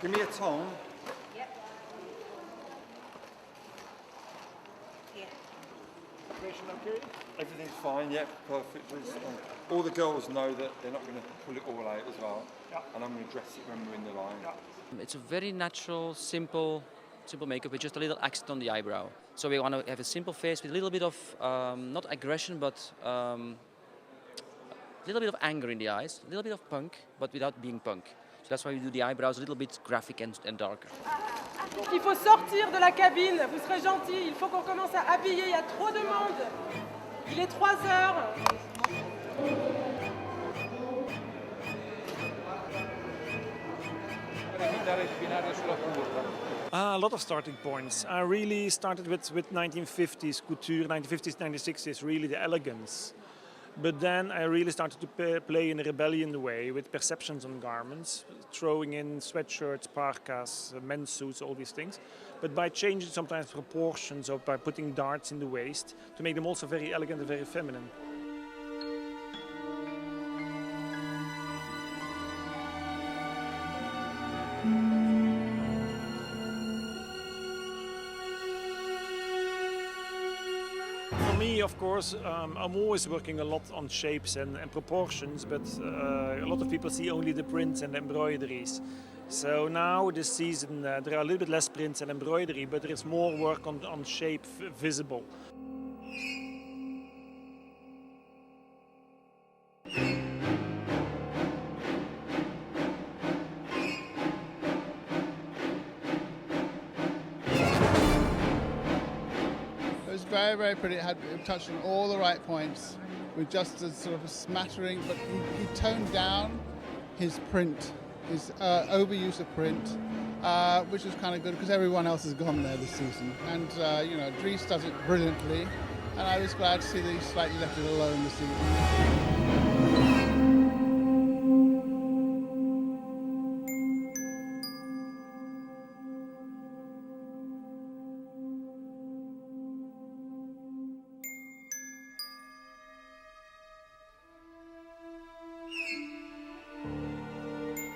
Give me a tone. Yep. Here. Okay? Everything's fine, yeah, perfect. All the girls know that they're not going to pull it all out as well. Yeah. And I'm going to dress it when we're in the line. Yeah. It's a very natural, simple makeup with just a little accent on the eyebrow. So we want to have a simple face with a little bit of, not aggression, but a little bit of anger in the eyes, a little bit of punk, but without being punk. So that's why we do the eyebrows a little bit graphic and darker. Il faut sortir de la cabine, vous serez gentils, il faut qu'on commence à habiller, il y a trop de monde. Il est 3 heures. A lot of starting points. I really started with 1950s couture, 1950s, 1960s, really the elegance. But then I really started to play in a rebellion way with perceptions on garments, throwing in sweatshirts, parkas, men's suits, all these things. But by changing sometimes proportions or by putting darts in the waist to make them also very elegant and very feminine. For me, of course, I'm always working a lot on shapes and proportions, but a lot of people see only the prints and embroideries. So now this season there are a little bit less prints and embroidery, but there is more work on shape visible. It was very, very pretty. It touched on all the right points with just a sort of a smattering, but he toned down his print, his overuse of print, which is kind of good because everyone else has gone there this season. And, you know, Dries does it brilliantly, and I was glad to see that he slightly left it alone this season.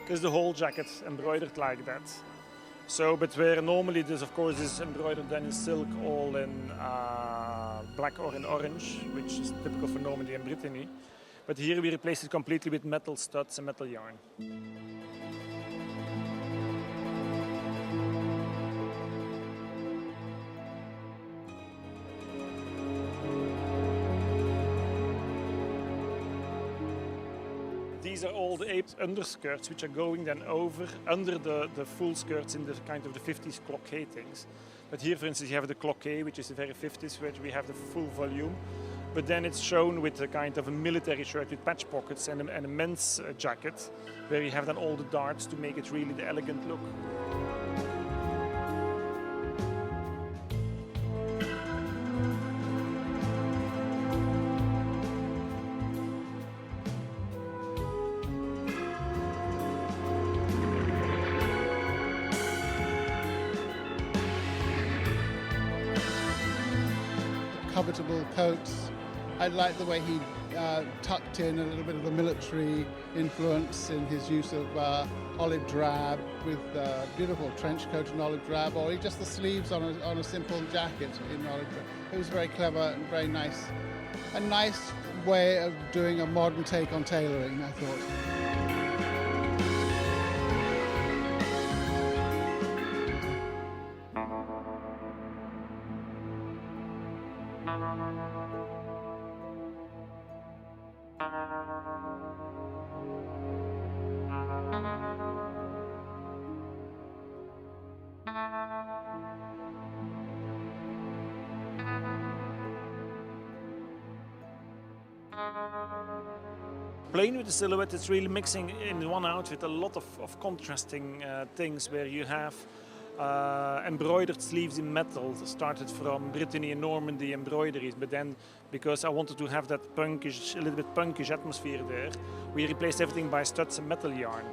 Because the whole jacket's embroidered like that. So, but where normally this, of course, is embroidered then in silk, all in black or in orange, which is typical for Normandy and Brittany. But here we replace it completely with metal studs and metal yarn. These are all the aped underskirts which are going then under the full skirts in the kind of the 50s cloquetings. But here, for instance, you have the cloquet, which is the very 50s, where we have the full volume. But then it's shown with a kind of a military shirt with patch pockets and a men's jacket, where you have then all the darts to make it really the elegant look. Covetable coats. I like the way he tucked in a little bit of the military influence in his use of olive drab with beautiful trench coat in olive drab, or just the sleeves on a simple jacket in olive drab. It was very clever and very nice. A nice way of doing a modern take on tailoring, I thought. Playing with the silhouette, it's really mixing in one outfit a lot of contrasting things where you have embroidered sleeves in metal, started from Brittany and Normandy embroideries, but then because I wanted to have that punkish, a little bit punkish atmosphere there, we replaced everything by studs and metal yarn,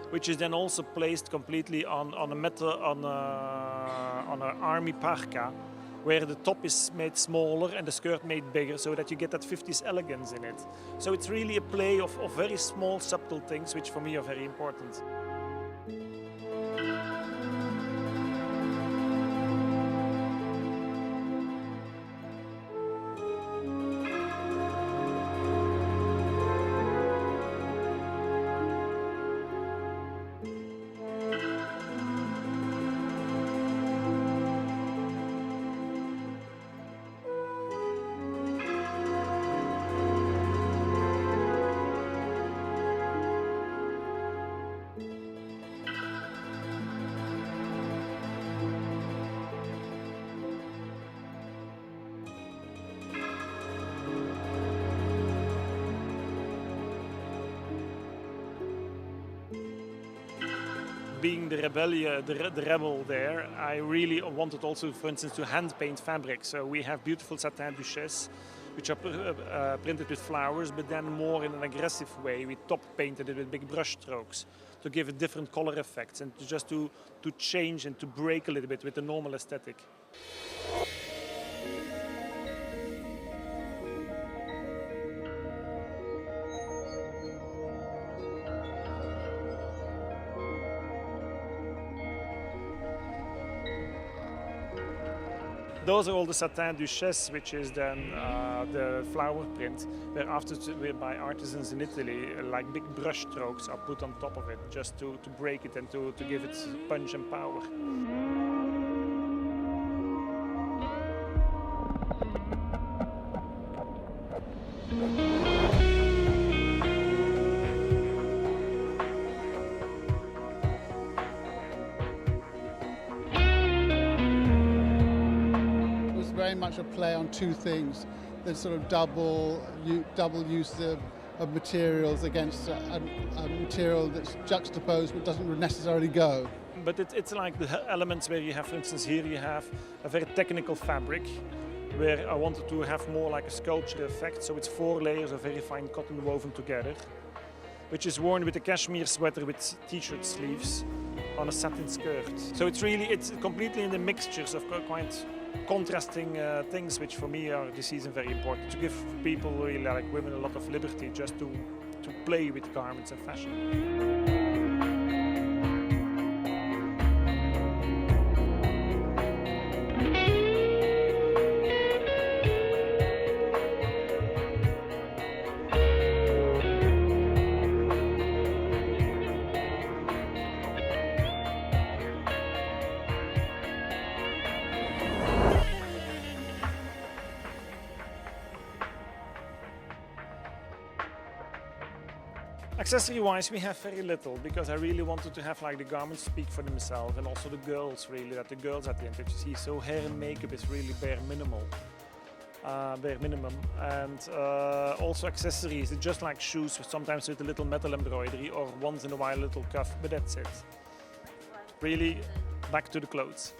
which is then also placed completely on an army parka, where the top is made smaller and the skirt made bigger, so that you get that 50s elegance in it. So it's really a play of very small, subtle things, which for me are very important. being the rebel there, I really wanted also, for instance, to hand paint fabric. So we have beautiful satin duchesse, which are printed with flowers, but then more in an aggressive way. We top painted it with big brush strokes to give it different color effects and to change and to break a little bit with the normal aesthetic. Those are all the satin duchesse, which is then the flower print, where after by artisans in Italy, like big brush strokes are put on top of it, just to break it and to give it punch and power. Very much a play on two things: the sort of double use of materials against a material that's juxtaposed but doesn't necessarily go. But it's like the elements where you have, for instance, here you have a very technical fabric where I wanted to have more like a sculpture effect. So it's 4 layers of very fine cotton woven together, which is worn with a cashmere sweater with t-shirt sleeves on a satin skirt. So it's completely in the mixtures of quite contrasting things, which for me are this season very important, to give people, really like women, a lot of liberty just to play with garments and fashion. Accessory-wise, we have very little, because I really wanted to have like the garments speak for themselves, and also the girls, really, that the girls at the end, if you see, so hair and makeup is really bare minimum, and also accessories, just like shoes, sometimes with a little metal embroidery, or once in a while a little cuff, but that's it. Really, back to the clothes.